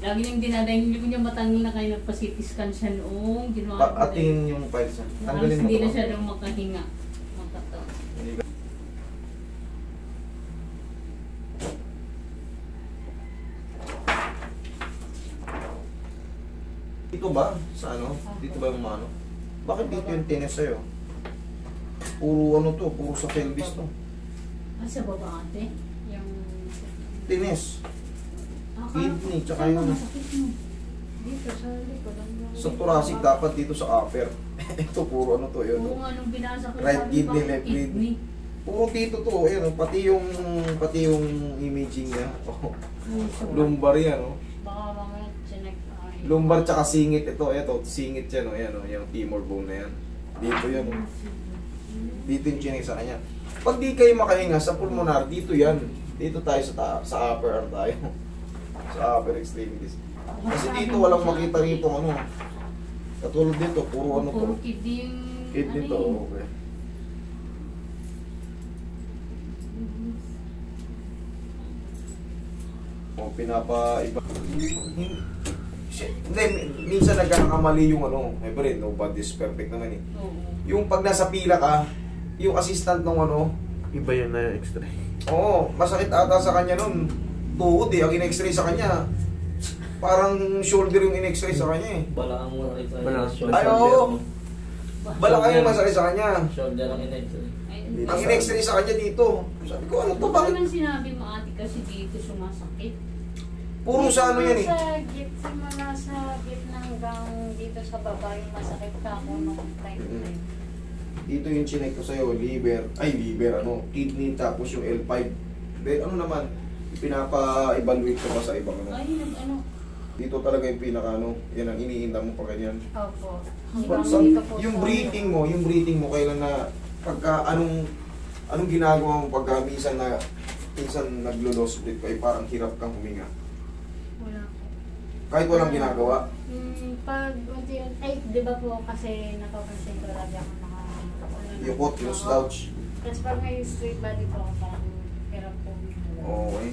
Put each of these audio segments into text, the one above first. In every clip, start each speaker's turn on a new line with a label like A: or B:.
A: Lagi nang dinadayin, hindi ko niya matanggal na kayo nagpa-CT scan siya noong ginawa ko.
B: Atin yung files niya. Tanggalin mo
A: Hindi na
B: to.
A: siya daw makahinga. Makataon.
B: Dito ba? Sa ano? Dito ba yung ano? Bakit dito yung tennis sa'yo? Puro ano to? Puro sa pelvis to.
A: Ah, sa baba ate? Yung...
B: Tennis. Kidney, tsaka
A: yung...
B: yung...
A: Masakit mo. Dito sa likod.
B: Sa thoracic dapat dito sa upper. Ito puro ano to yun.
A: Oo nga, nung binasa ko
B: Right
A: sabi,
B: kidney,
A: bakit
B: left kidney. Puro dito to. Ayan, oh, pati yung imaging niya. Oh, lumbar yan. Oh.
A: Baka mamaya chinek.
B: Lumbar tsaka singit. Ito, singit yan. Oh, ayan, oh, yung femur bone na yan. Dito yan. Oh. Dito yung chinek sa kanya. Pag di kayo makahinga sa pulmonar, dito yan. Dito tayo sa upper ano tayo. Sa upper extremities. Kasi dito walang makita rito ano. Katulad dito, puro ano to.
A: Puro kidney yung...
B: Kidney to, okay. O pinapaiba. Hindi, minsan nagkakamali yung ano. Siyempre, nobody's perfect naman eh.
A: Oo.
B: Yung pag nasa pila ka, yung assistant ng ano,
C: Iba yun na yung x-ray.
B: oo, masakit ata sa kanya nun. Tuhod eh, ang in-x-ray sa kanya. Parang shoulder yung in-x-ray sa kanya eh.
D: Balakang mo nakita
C: Balakang.
D: shoulder.
B: Ay, oo. Balakang yung masakit sa kanya.
D: Shoulder ang in-x-ray.
B: Ang in-x-ray sa kanya dito. Sabi ko, ano to?
A: Bakit
B: Bakit?
A: naman sinabi mo ate kasi dito sumasakit?
B: Puro sa ano yan eh.
E: Simula sa gitna hanggang dito sa baba yung masakit ka ako nung time na yun.
B: Dito yung chinek ko sa'yo, liver, kidney, tapos yung L5. Then ano naman, pinapa-evaluate ko pa sa ibang ano.
A: Ay, ano?
B: Dito talaga yung pinaka ano, yan ang iniinda mo pag ganyan.
E: Opo.
B: Yung breathing mo, kailan na, pagka anong ginagawa mo pagka minsan naglo-loss breath kayo, parang hirap kang huminga.
E: Wala.
B: Kahit walang ginagawa.
E: Pag unti-unti, ay, di ba po kasi napapansin ko lagi ako
B: Yung kot, yung slouch.
E: Tapos pag may straight body po, parang hirap po.
B: Okay.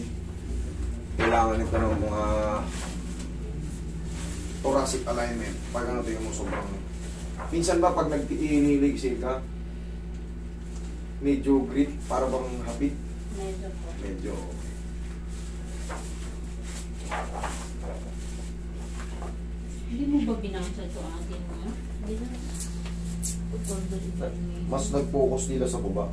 B: Kailangan ito ng mga thoracic alignment. Pag ano tingin mo sobrang... Minsan ba pag nag-inilig ka, medyo grit, para bang hapit?
E: Medyo po.
B: Medyo...
A: Hindi mo ba binasa ito ate mo? Hindi na.
B: Mas nag-focus nila sa baba.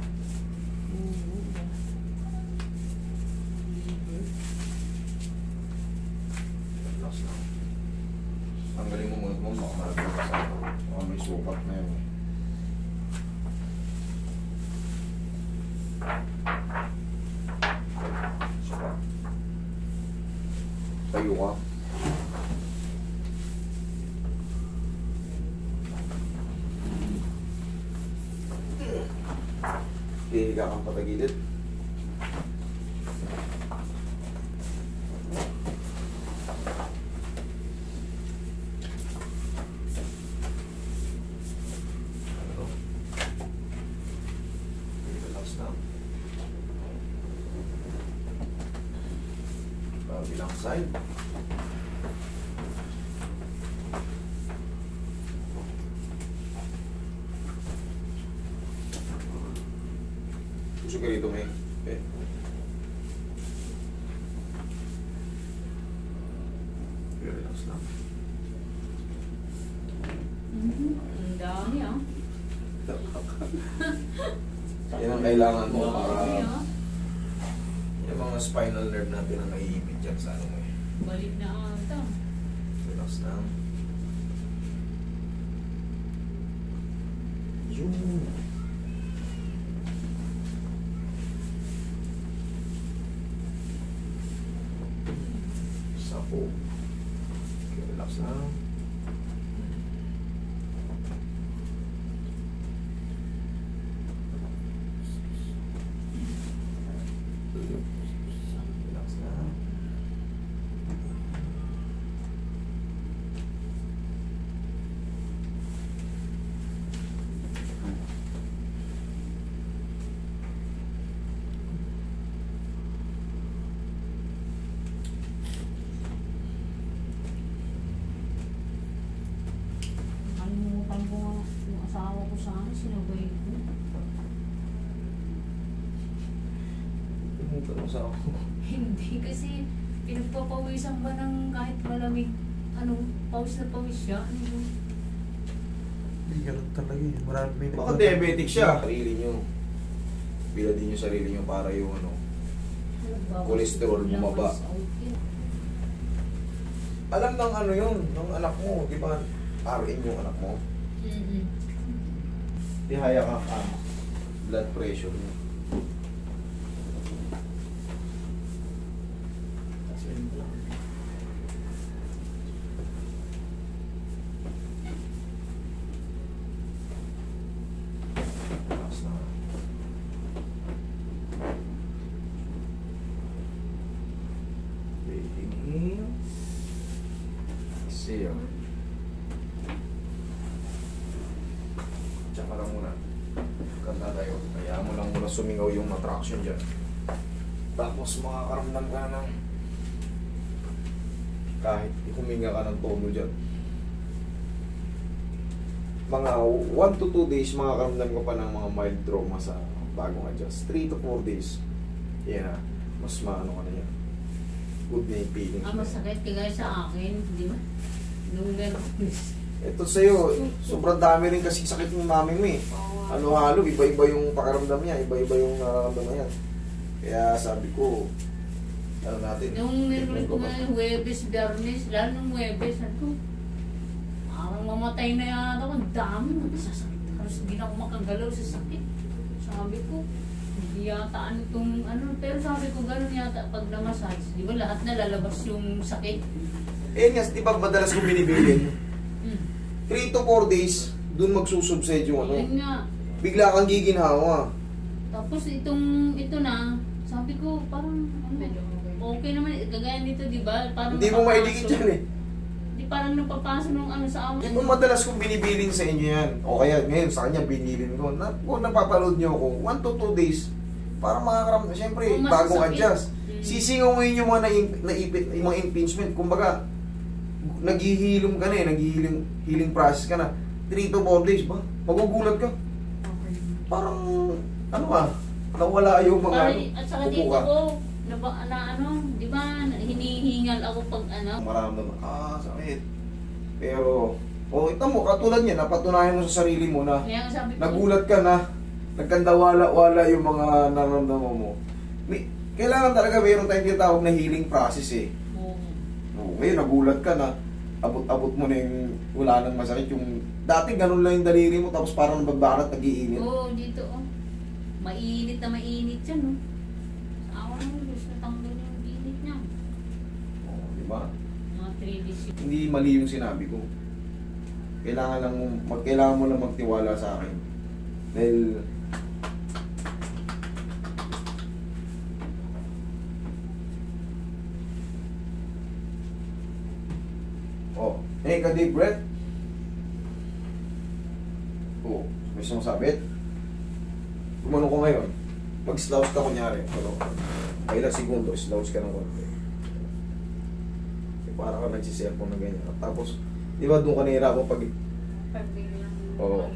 B: Relax lang. Tanggalin mo muna mo, baka malagyan ka sa baka may sukat na yun. Tayo ka. Hihiga kang patagilid. Relax lang. Bilang side. Gusto ka rito, may. Okay. Relax lang.
A: Ang dami ah.
B: Yan ang kailangan mo
A: Dami
B: para
A: ah.
B: yung mga spinal nerve natin ang naiipit dyan sa ano mo eh.
A: Balik na ata.
B: Relax lang. Yun. Sapo. Okay, relax lang. Relax lang.
A: Sabi ko nga, yung asawa ko sana, sinabay ko.
B: Pumunta mo sa ako.
A: Hindi kasi pinagpapawisan ba ng kahit malamig, pawis na pawis siya. Ano yun?
C: Hindi ganun talaga eh. Marami may
B: Baka diabetic siya. Sarili nyo. Bila din yung sarili nyo para yung cholesterol bumaba. Alam ng yun, ng anak mo, di ba? RN yung anak mo. Tihaya ka blood pressure mo. Taas na. Breathing in. Exhale. Tsaka lang muna. Ganda tayo. Kaya mo lang muna sumingaw yung attraction dyan. Tapos makakaramdam ka na ng kahit huminga ka ng tono dyan. Mga 1 to 2 days makakaramdam ko pa ng mga mild trauma sa bagong adjust. 3 to 4 days. Yan na. Mas maano ka na yan. Good na yung feelings.
A: Masakit kagaya sa akin, di ba? Nung meron.
B: Ito sa'yo, sobrang dami rin kasi sakit ng mami mo eh. Halo-halo, iba-iba yung pakiramdam niya, iba-iba yung nararamdaman niya. Kaya sabi ko, natin.
A: Nung meron ko nga yung Huwebes, Biyernes, lalo nung Huwebes, parang mamatay na yata ako. Ang dami, sasakit. Halos hindi na ako makagalaw sa sakit. Sabi ko, hindi yata pero sabi ko gano'n yata pag na-massage. Di ba lahat na lalabas yung sakit?
B: Eh nga, di ba madalas kong binibilin? 3 to 4 days, dun magsusubside yung
A: Yun nga.
B: Bigla kang giginhawa.
A: Tapos ito na, sabi ko parang okay naman, gagaya nito, di ba? Parang
B: Hindi mo maidikit yan eh.
A: Di parang napapasok nung sa amin.
B: Di ba madalas kong binibilin sa inyo yan? O kaya ngayon sa kanya binilin ko. Kung napapaload nyo ako, 1 to 2 days, para makakaramdam. Siyempre, bagong adjust. Sisingawin yung mga naipit, yung mga impingement. Kumbaga, naghihilom ka na eh, healing process ka na. 3 to 4 days ba? Magugulat ka. Parang, nawala yung mga
A: At saka dito ko, di ba, hinihingal ako pag
B: maramdaman, sakit. Pero, ito mo, katulad niya, napatunayan mo sa sarili mo na
A: Kaya sabi ko,
B: nagulat ka na, nagkandawala-wala yung mga nararamdaman mo. Kailangan talaga mayroon tayong tinatawag na healing process eh. Ngayon, nagulat ka na, abot-abot mo na yung wala nang masakit. Yung dati ganun lang yung daliri mo, tapos parang nagbabarat, nag-iinit.
A: Oo, dito mainit na mainit yan, no? Sa awa naman, gusto tanggal yung init niya.
B: Di ba?
A: Mga 3 days yun.
B: Hindi mali yung sinabi ko. Kailangan mo lang magtiwala sa akin. Dahil take a deep breath. May sumasabit. Gumano ko ngayon. Mag-slouch ka kunyari. Ilang segundo, slouch ka ng konti. Para ka nagsiselfone na ganyan. Tapos, di ba doon kanira ako pag
E: Pagbilang
B: Oo.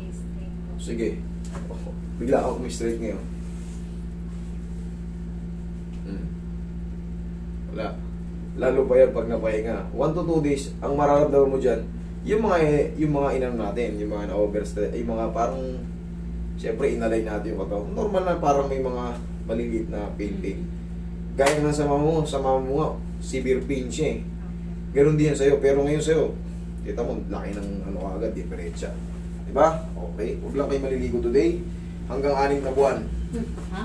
B: Sige. Bigla ako straight ngayon. Wala. Lalo pa yan pag napahinga. 1 to 2 days, ang mararamdaman mo dyan, yung mga inang natin, yung mga na-overstress, yung mga parang, siyempre inalay natin yung katawan. Normal na parang may mga maliliit na pain. Gaya nga sa mama mo nga, severe pain siya eh. Ganon din yan sa'yo, pero ngayon sa'yo, kita mo, laki ng agad, diferensya. Diba? Okay, huwag lang kayo maliligo today, hanggang 6 na buwan.
A: Ha?